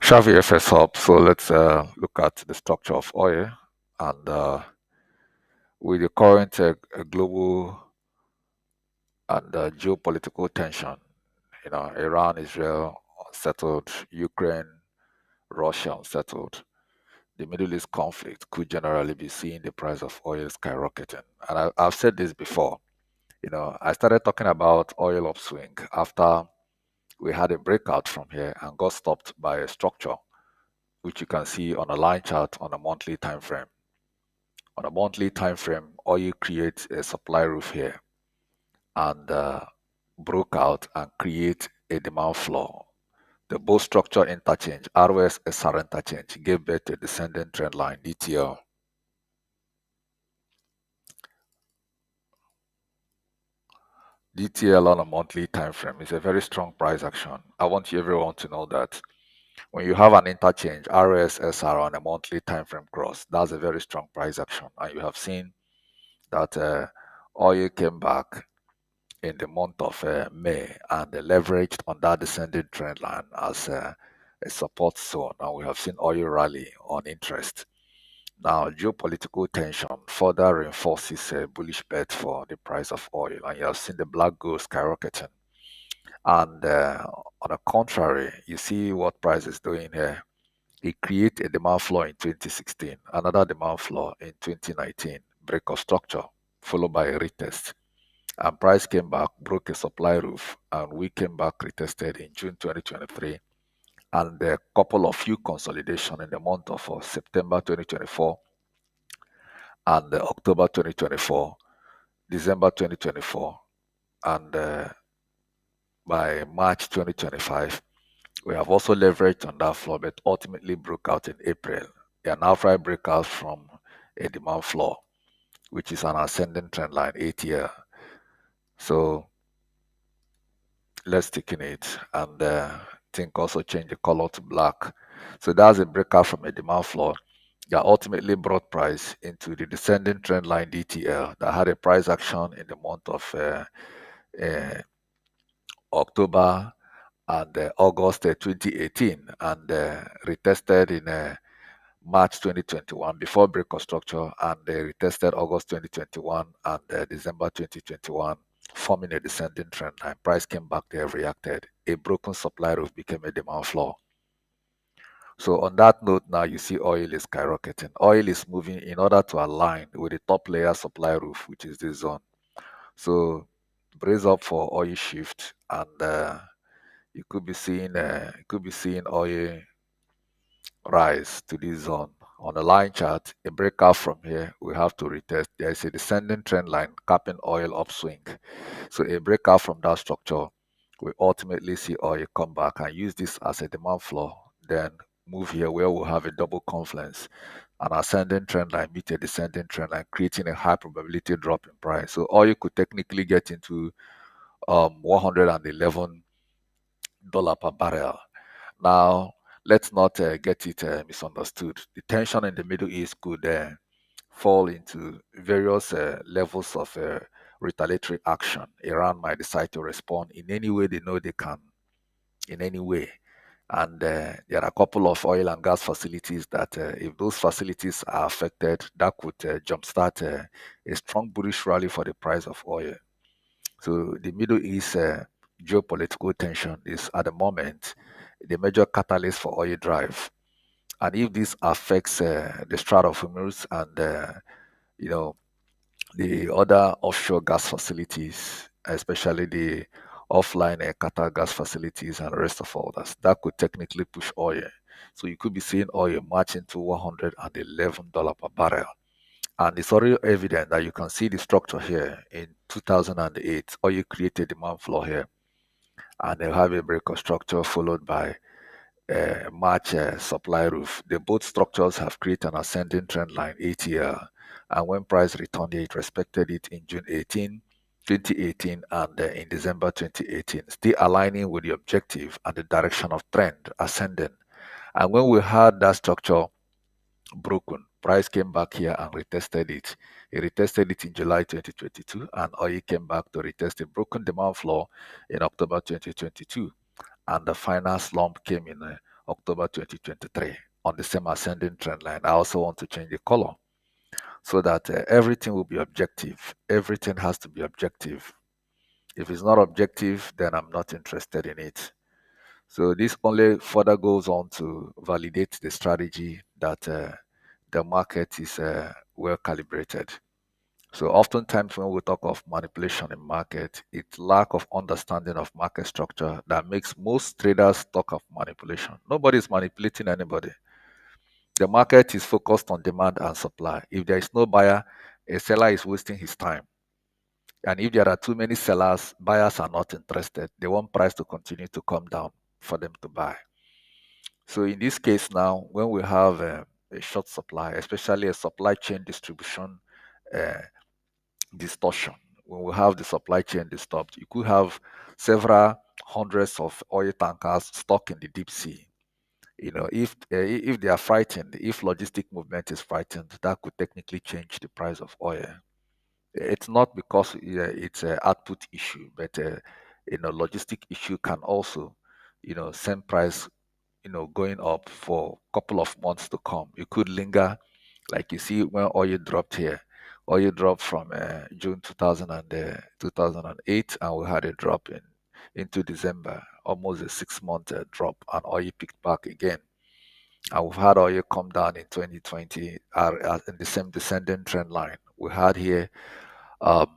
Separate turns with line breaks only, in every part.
Shavyfxhub. So let's look at the structure of oil and with the current global and geopolitical tension. Iran, Israel unsettled, Ukraine, Russia unsettled. The Middle East conflict could generally be seeing the price of oil skyrocketing. And I've said this before. I started talking about oil upswing after we had a breakout from here and got stopped by a structure, which you can see on a line chart on a monthly time frame. On a monthly time frame, oil creates a supply roof here and broke out and create a demand floor. The both structure interchange, ROS SR interchange, gave birth to a descending trend line, DTL. DTL on a monthly time frame is a very strong price action. I want everyone to know that when you have an interchange, ROS SR on a monthly time frame cross, that's a very strong price action. And you have seen that oil came back in the month of May and leveraged on that descending trend line as a support zone. And we have seen oil rally on interest. Now, geopolitical tension further reinforces a bullish bet for the price of oil, and you have seen the black gold skyrocketing. And on the contrary, you see what price is doing here. It created a demand floor in 2016, another demand floor in 2019, break of structure, followed by a retest. And price came back, broke a supply roof, and we came back retested in June 2023. And a couple of few consolidation in the month of September 2024 and October 2024, December 2024, and by March 2025. We have also leveraged on that floor, but ultimately broke out in April. An outright breakout from a demand floor, which is an ascending trend line, 8 year. So let's stick in it and think also change the color to black. So that's a breakout from a demand floor that ultimately brought price into the descending trend line DTL that had a price action in the month of uh, October and August 2018 and retested in March 2021 before break of structure and retested August 2021 and December 2021, forming a descending trend line. Price came back, they have reacted. A broken supply roof became a demand floor. So on that note, now you see oil is skyrocketing. Oil is moving in order to align with the top layer supply roof, which is this zone. So brace up for oil shift, and you could be seeing oil rise to this zone. On the line chart, a breakout from here, we have to retest. There is a descending trend line capping oil upswing. So a breakout from that structure, we ultimately see oil come back and use this as a demand floor. Then move here where we'll have a double confluence, an ascending trend line meet a descending trend line, creating a high probability drop in price. So oil could technically get into $111 per barrel. Now, let's not get it misunderstood. The tension in the Middle East could fall into various levels of retaliatory action. Iran might decide to respond in any way they know they can, in any way. And there are a couple of oil and gas facilities that, if those facilities are affected, that could jumpstart a strong bullish rally for the price of oil. So the Middle East geopolitical tension is at the moment the major catalyst for oil drive. And if this affects the Strait of Hormuz and you know the other offshore gas facilities, especially the offline Qatar gas facilities and the rest of all that could technically push oil. So you could be seeing oil marching to $111 per barrel. And it's already evident that you can see the structure here in 2008, oil created demand floor here. And they'll have a break of structure followed by March supply roof. The both structures have created an ascending trend line 8 year, and when price returned it respected it in June 2018 and in December 2018, still aligning with the objective and the direction of trend ascending. And when we had that structure broken, price came back here and retested it. It retested it in July 2022, and oil came back to retest a broken demand floor in October 2022, and the final slump came in October 2023 on the same ascending trend line. I also want to change the color so that everything will be objective. Everything has to be objective. If it's not objective, then I'm not interested in it. So this only further goes on to validate the strategy that the market is well calibrated. So oftentimes when we talk of manipulation in market, it's lack of understanding of market structure that makes most traders talk of manipulation. Nobody is manipulating anybody. The market is focused on demand and supply. If there is no buyer, a seller is wasting his time. And if there are too many sellers, buyers are not interested. They want price to continue to come down for them to buy. So in this case now, when we have a short supply, especially a supply chain distribution uh, distortion, when we have the supply chain disturbed, you could have several hundreds of oil tankers stuck in the deep sea. If they are frightened, if logistic movement is frightened, that could technically change the price of oil. It's not because it's an output issue, but logistic issue can also, send price, going up for a couple of months to come. It could linger, like you see when oil dropped here. Oil dropped from June 2000 2008, and we had a drop into December, almost a 6 month drop, and oil picked back again. And we've had oil come down in 2020 in the same descending trend line. We had here um,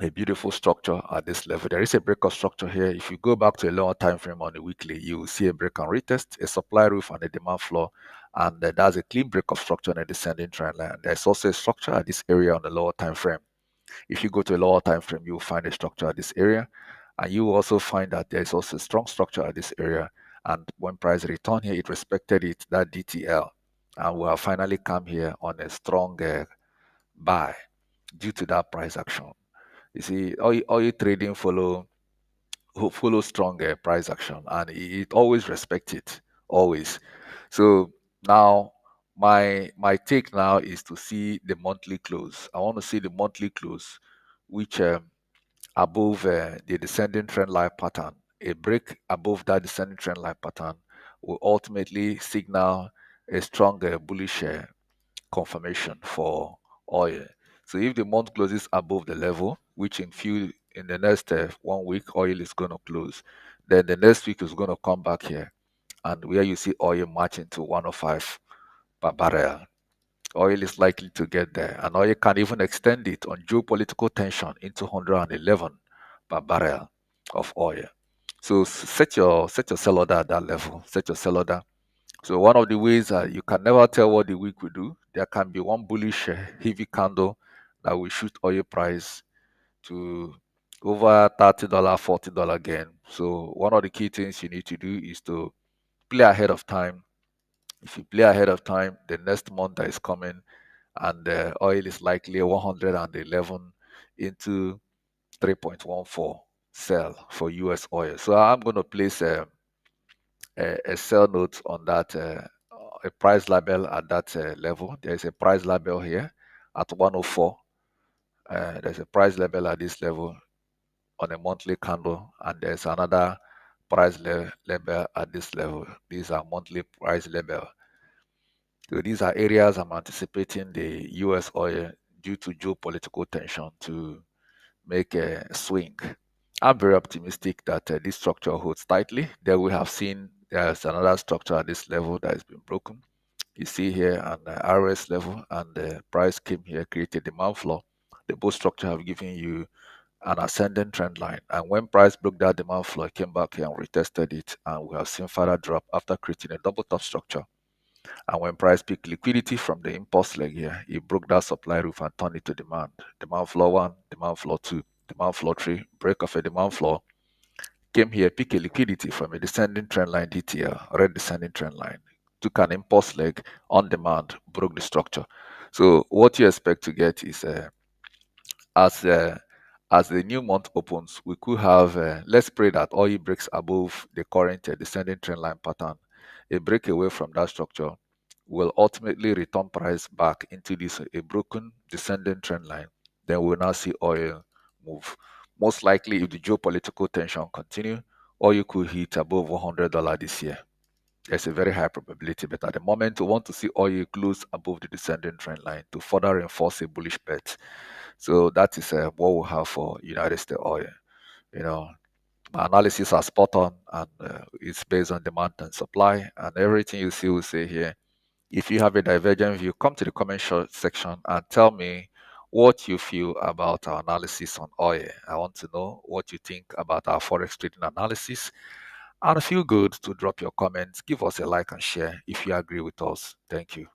a beautiful structure at this level. There is a break of structure here. If you go back to a lower time frame on the weekly, you will see a break and retest, a supply roof and a demand floor, and that's a clean break of structure on a descending trend line. There's also a structure at this area on the lower time frame. If you go to a lower time frame, you will find a structure at this area, and you will also find that there's also a strong structure at this area. And when price returned here, it respected it, that DTL, and we have finally come here on a strong buy due to that price action. You see, all you trading follow strong price action, and it always respect it, always. So now my take now is to see the monthly close. I want to see the monthly close, which above the descending trend line pattern. A break above that descending trend line pattern will ultimately signal a stronger bullish confirmation for oil. So if the month closes above the level, which in the next 1 week, oil is going to close, then the next week is going to come back here, and where you see oil marching to 105 per barrel. Oil is likely to get there, and oil can even extend it on geopolitical tension into 111 per barrel of oil. So set your sell order at that level. Set your sell order. So one of the ways you can never tell what the week will do. There can be one bullish heavy candle that will shoot oil price to over $30, $40 gain. So one of the key things you need to do is to play ahead of time. If you play ahead of time, the next month that is coming, and the oil is likely 111 into 3.14 sell for US oil. So I'm going to place a sell note on that, a price label at that level. There's a price label here at 104. There's a price label at this level on a monthly candle, and there's another label at this level. These are monthly price label. So these are areas I'm anticipating the US oil, due to geopolitical tension, to make a swing. I'm very optimistic that this structure holds tightly. There we have seen there's another structure at this level that has been broken. You see here on the RS level, and the price came here, created demand floor. The both structure have given you an ascending trend line. And when price broke that demand floor, it came back here and retested it. And we have seen further drop after creating a double top structure. And when price picked liquidity from the impulse leg here, it broke that supply roof and turned it to demand. Demand floor one, demand floor two, demand floor three, break of a demand floor. Came here, pick a liquidity from a descending trend line DTL, red descending trend line. Took an impulse leg on demand, broke the structure. So what you expect to get is as as the new month opens, we could have, let's pray that oil breaks above the current descending trend line pattern. A break away from that structure will ultimately return price back into this a broken descending trend line. Then we'll now see oil move. Most likely, if the geopolitical tension continue, oil could hit above $100 this year. There's a very high probability, but at the moment, we want to see oil close above the descending trend line to further reinforce a bullish bet. So that is what we have for United States oil. You know, my analysis are spot on, and it's based on demand and supply, and everything you see, we say here. If you have a divergent view, come to the section and tell me what you feel about our analysis on oil. I want to know what you think about our forex trading analysis. And feel good to drop your comments. Give us a like and share if you agree with us. Thank you.